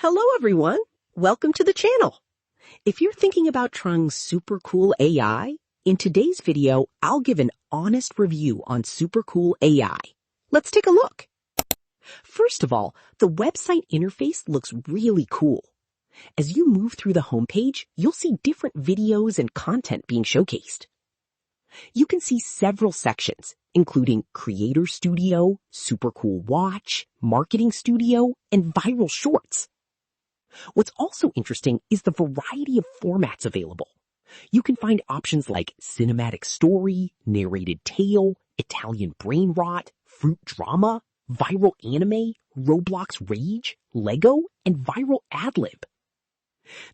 Hello everyone, welcome to the channel. If you're thinking about trying Supercool AI, in today's video I'll give an honest review on Supercool AI. Let's take a look. First of all, the website interface looks really cool. As you move through the homepage, you'll see different videos and content being showcased. You can see several sections, including Creator Studio, Supercool Watch, Marketing Studio, and Viral Shorts. What's also interesting is the variety of formats available. You can find options like cinematic story, narrated tale, Italian brain rot, fruit drama, viral anime, Roblox rage, Lego, and viral ad-lib.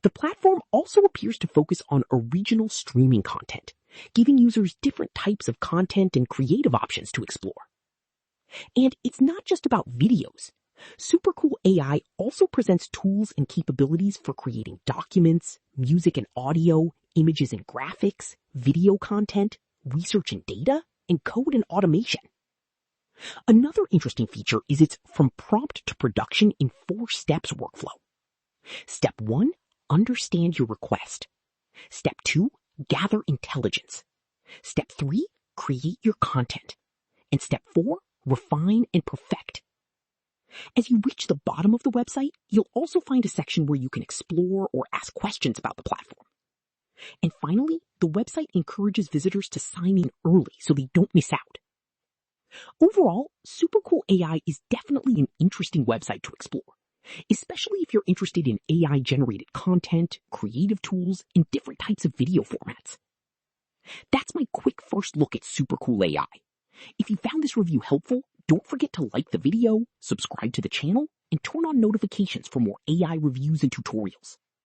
The platform also appears to focus on original streaming content, giving users different types of content and creative options to explore. And it's not just about videos. Supercool AI also presents tools and capabilities for creating documents, music and audio, images and graphics, video content, research and data, and code and automation. Another interesting feature is its from prompt to production in 4 steps workflow. Step 1, understand your request. Step 2, gather intelligence. Step 3, create your content. And step 4, refine and perfect. As you reach the bottom of the website, you'll also find a section where you can explore or ask questions about the platform. And finally, the website encourages visitors to sign in early so they don't miss out. Overall, Supercool AI is definitely an interesting website to explore, especially if you're interested in AI-generated content, creative tools, and different types of video formats. That's my quick first look at Supercool AI. If you found this review helpful, don't forget to like the video, subscribe to the channel, and turn on notifications for more AI reviews and tutorials.